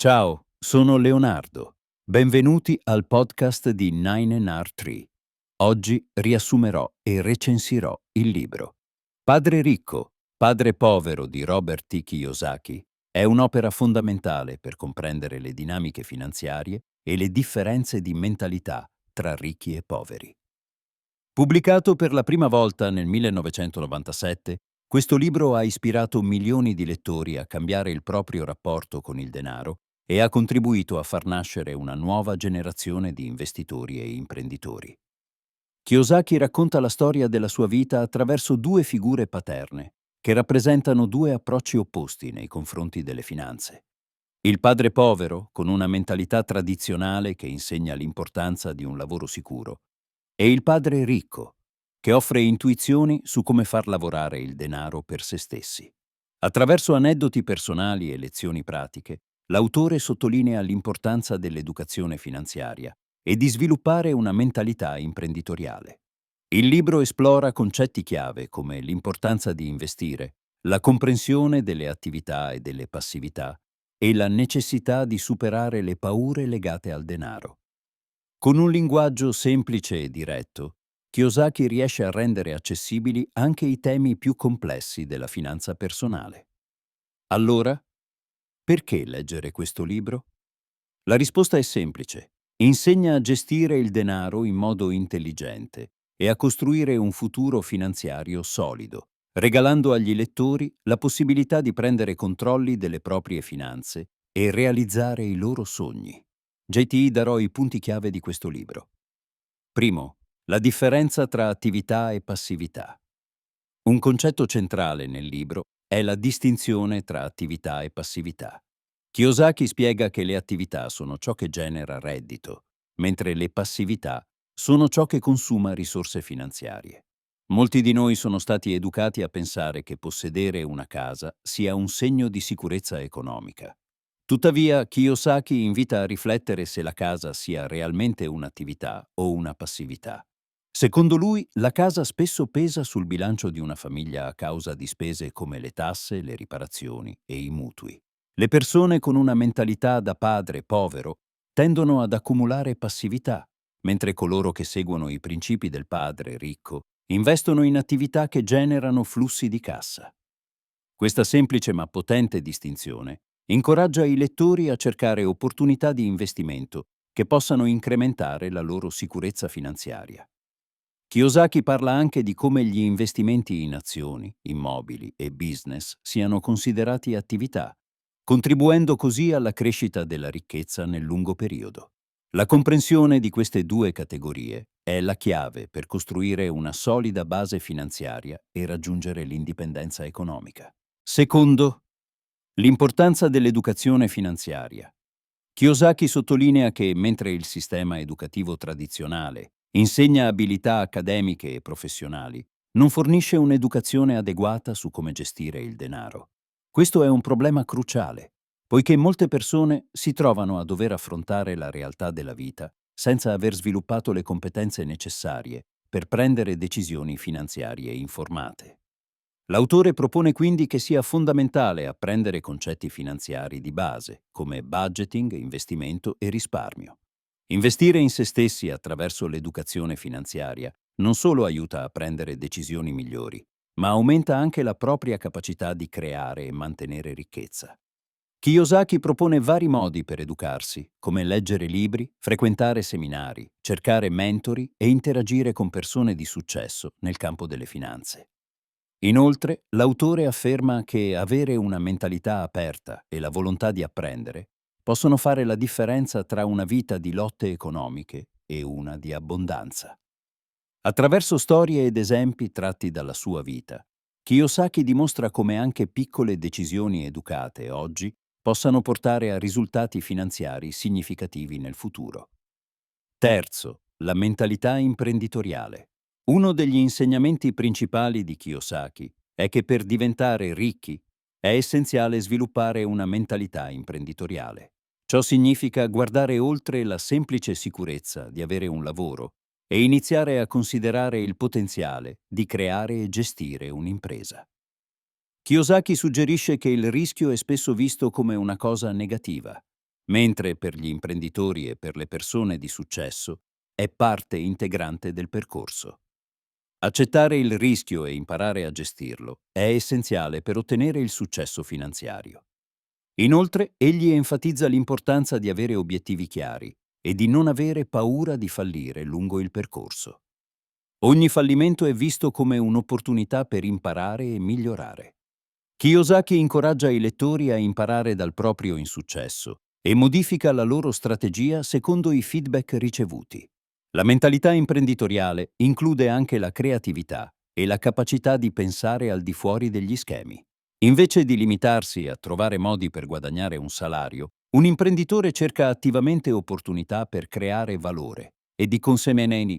Ciao, sono Leonardo. Benvenuti al podcast di Nine and Tree. Oggi riassumerò e recensirò il libro Padre ricco, padre povero di Robert T. Kiyosaki. È un'opera fondamentale per comprendere le dinamiche finanziarie e le differenze di mentalità tra ricchi e poveri. Pubblicato per la prima volta nel 1997, questo libro ha ispirato milioni di lettori a cambiare il proprio rapporto con il denaro e ha contribuito a far nascere una nuova generazione di investitori e imprenditori. Kiyosaki racconta la storia della sua vita attraverso due figure paterne, che rappresentano due approcci opposti nei confronti delle finanze. Il padre povero, con una mentalità tradizionale che insegna l'importanza di un lavoro sicuro, e il padre ricco, che offre intuizioni su come far lavorare il denaro per se stessi. Attraverso aneddoti personali e lezioni pratiche, l'autore sottolinea l'importanza dell'educazione finanziaria e di sviluppare una mentalità imprenditoriale. Il libro esplora concetti chiave come l'importanza di investire, la comprensione delle attività e delle passività e la necessità di superare le paure legate al denaro. Con un linguaggio semplice e diretto, Kiyosaki riesce a rendere accessibili anche i temi più complessi della finanza personale. Allora, perché leggere questo libro? La risposta è semplice. Insegna a gestire il denaro in modo intelligente e a costruire un futuro finanziario solido, regalando agli lettori la possibilità di prendere controlli delle proprie finanze e realizzare i loro sogni. JT darò i punti chiave di questo libro. Primo, la differenza tra attività e passività. Un concetto centrale nel libro è la distinzione tra attività e passività. Kiyosaki spiega che le attività sono ciò che genera reddito, mentre le passività sono ciò che consuma risorse finanziarie. Molti di noi sono stati educati a pensare che possedere una casa sia un segno di sicurezza economica. Tuttavia, Kiyosaki invita a riflettere se la casa sia realmente un'attività o una passività. Secondo lui, la casa spesso pesa sul bilancio di una famiglia a causa di spese come le tasse, le riparazioni e i mutui. Le persone con una mentalità da padre povero tendono ad accumulare passività, mentre coloro che seguono i principi del padre ricco investono in attività che generano flussi di cassa. Questa semplice ma potente distinzione incoraggia i lettori a cercare opportunità di investimento che possano incrementare la loro sicurezza finanziaria. Kiyosaki parla anche di come gli investimenti in azioni, immobili e business siano considerati attività, contribuendo così alla crescita della ricchezza nel lungo periodo. La comprensione di queste due categorie è la chiave per costruire una solida base finanziaria e raggiungere l'indipendenza economica. Secondo, l'importanza dell'educazione finanziaria. Kiyosaki sottolinea che mentre il sistema educativo tradizionale insegna abilità accademiche e professionali, non fornisce un'educazione adeguata su come gestire il denaro. Questo è un problema cruciale, poiché molte persone si trovano a dover affrontare la realtà della vita senza aver sviluppato le competenze necessarie per prendere decisioni finanziarie informate. L'autore propone quindi che sia fondamentale apprendere concetti finanziari di base, come budgeting, investimento e risparmio. Investire in se stessi attraverso l'educazione finanziaria non solo aiuta a prendere decisioni migliori, ma aumenta anche la propria capacità di creare e mantenere ricchezza. Kiyosaki propone vari modi per educarsi, come leggere libri, frequentare seminari, cercare mentori e interagire con persone di successo nel campo delle finanze. Inoltre, l'autore afferma che avere una mentalità aperta e la volontà di apprendere possono fare la differenza tra una vita di lotte economiche e una di abbondanza. Attraverso storie ed esempi tratti dalla sua vita, Kiyosaki dimostra come anche piccole decisioni educate oggi possano portare a risultati finanziari significativi nel futuro. Terzo, la mentalità imprenditoriale. Uno degli insegnamenti principali di Kiyosaki è che per diventare ricchi è essenziale sviluppare una mentalità imprenditoriale. Ciò significa guardare oltre la semplice sicurezza di avere un lavoro e iniziare a considerare il potenziale di creare e gestire un'impresa. Kiyosaki suggerisce che il rischio è spesso visto come una cosa negativa, mentre per gli imprenditori e per le persone di successo è parte integrante del percorso. Accettare il rischio e imparare a gestirlo è essenziale per ottenere il successo finanziario. Inoltre, egli enfatizza l'importanza di avere obiettivi chiari e di non avere paura di fallire lungo il percorso. Ogni fallimento è visto come un'opportunità per imparare e migliorare. Kiyosaki incoraggia i lettori a imparare dal proprio insuccesso e modifica la loro strategia secondo i feedback ricevuti. La mentalità imprenditoriale include anche la creatività e la capacità di pensare al di fuori degli schemi. Invece di limitarsi a trovare modi per guadagnare un salario, un imprenditore cerca attivamente opportunità per creare valore e di conseguenza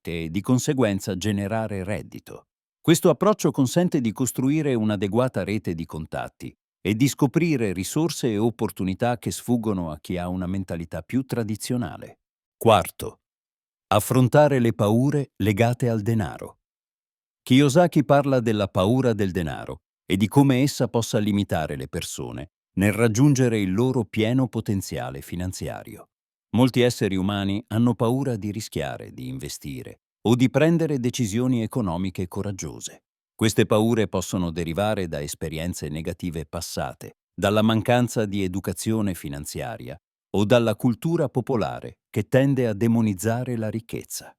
e di conseguenza generare reddito. Questo approccio consente di costruire un'adeguata rete di contatti e di scoprire risorse e opportunità che sfuggono a chi ha una mentalità più tradizionale. Quarto, affrontare le paure legate al denaro. Kiyosaki parla della paura del denaro e di come essa possa limitare le persone nel raggiungere il loro pieno potenziale finanziario. Molti esseri umani hanno paura di rischiare, di investire o di prendere decisioni economiche coraggiose. Queste paure possono derivare da esperienze negative passate, dalla mancanza di educazione finanziaria o dalla cultura popolare che tende a demonizzare la ricchezza.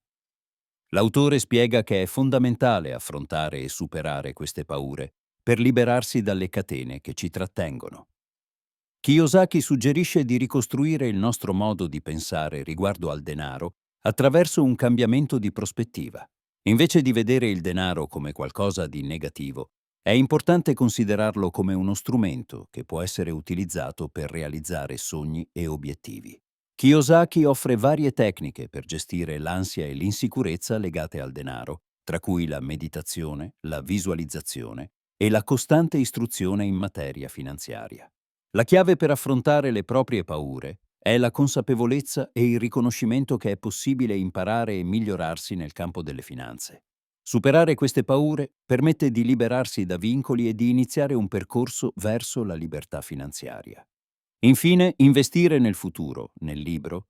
L'autore spiega che è fondamentale affrontare e superare queste paure per liberarsi dalle catene che ci trattengono. Kiyosaki suggerisce di ricostruire il nostro modo di pensare riguardo al denaro attraverso un cambiamento di prospettiva. Invece di vedere il denaro come qualcosa di negativo, è importante considerarlo come uno strumento che può essere utilizzato per realizzare sogni e obiettivi. Kiyosaki offre varie tecniche per gestire l'ansia e l'insicurezza legate al denaro, tra cui la meditazione, la visualizzazione e la costante istruzione in materia finanziaria. La chiave per affrontare le proprie paure è la consapevolezza e il riconoscimento che è possibile imparare e migliorarsi nel campo delle finanze. Superare queste paure permette di liberarsi da vincoli e di iniziare un percorso verso la libertà finanziaria. Infine, investire nel futuro, nel libro.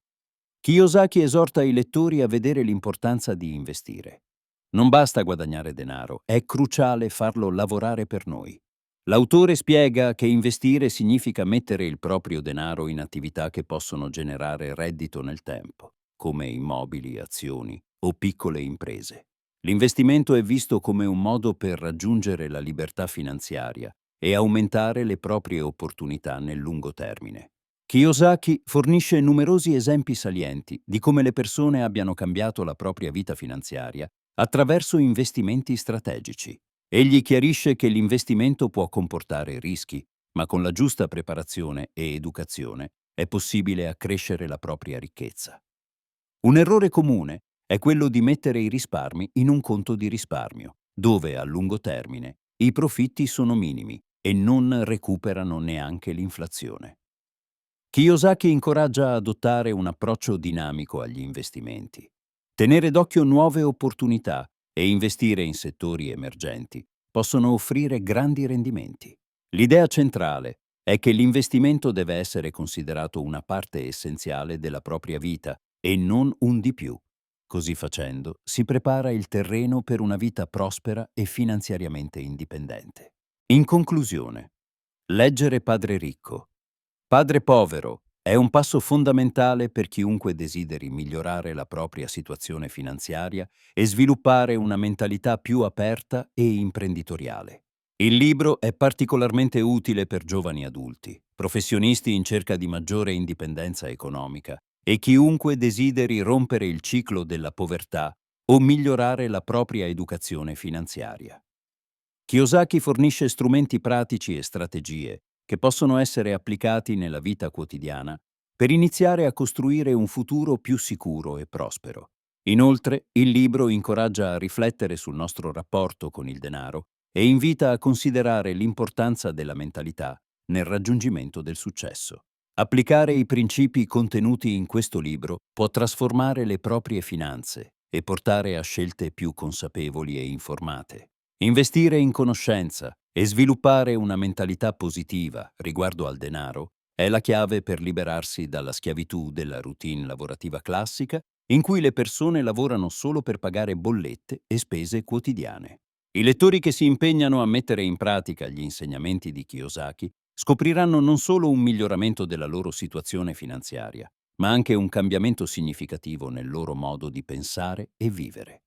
Kiyosaki esorta i lettori a vedere l'importanza di investire. Non basta guadagnare denaro, è cruciale farlo lavorare per noi. L'autore spiega che investire significa mettere il proprio denaro in attività che possono generare reddito nel tempo, come immobili, azioni o piccole imprese. L'investimento è visto come un modo per raggiungere la libertà finanziaria e aumentare le proprie opportunità nel lungo termine. Kiyosaki fornisce numerosi esempi salienti di come le persone abbiano cambiato la propria vita finanziaria attraverso investimenti strategici. Egli chiarisce che l'investimento può comportare rischi, ma con la giusta preparazione e educazione è possibile accrescere la propria ricchezza. Un errore comune è quello di mettere i risparmi in un conto di risparmio, dove a lungo termine i profitti sono minimi e non recuperano neanche l'inflazione. Kiyosaki incoraggia a adottare un approccio dinamico agli investimenti. Tenere d'occhio nuove opportunità e investire in settori emergenti possono offrire grandi rendimenti. L'idea centrale è che l'investimento deve essere considerato una parte essenziale della propria vita e non un di più. Così facendo, si prepara il terreno per una vita prospera e finanziariamente indipendente. In conclusione, leggere Padre ricco, Padre povero è un passo fondamentale per chiunque desideri migliorare la propria situazione finanziaria e sviluppare una mentalità più aperta e imprenditoriale. Il libro è particolarmente utile per giovani adulti, professionisti in cerca di maggiore indipendenza economica e chiunque desideri rompere il ciclo della povertà o migliorare la propria educazione finanziaria. Kiyosaki fornisce strumenti pratici e strategie che possono essere applicati nella vita quotidiana per iniziare a costruire un futuro più sicuro e prospero. Inoltre, il libro incoraggia a riflettere sul nostro rapporto con il denaro e invita a considerare l'importanza della mentalità nel raggiungimento del successo. Applicare i principi contenuti in questo libro può trasformare le proprie finanze e portare a scelte più consapevoli e informate. Investire in conoscenza e sviluppare una mentalità positiva riguardo al denaro È la chiave per liberarsi dalla schiavitù della routine lavorativa classica, in cui le persone lavorano solo per pagare bollette e spese quotidiane. I lettori che si impegnano a mettere in pratica gli insegnamenti di Kiyosaki scopriranno non solo un miglioramento della loro situazione finanziaria, ma anche un cambiamento significativo nel loro modo di pensare e vivere.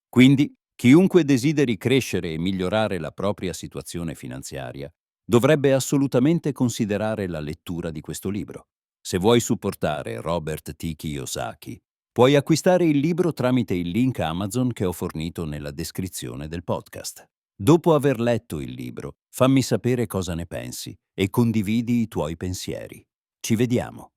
Quindi, chiunque desideri crescere e migliorare la propria situazione finanziaria dovrebbe assolutamente considerare la lettura di questo libro. Se vuoi supportare Robert T. Kiyosaki, puoi acquistare il libro tramite il link Amazon che ho fornito nella descrizione del podcast. Dopo aver letto il libro, fammi sapere cosa ne pensi e condividi i tuoi pensieri. Ci vediamo.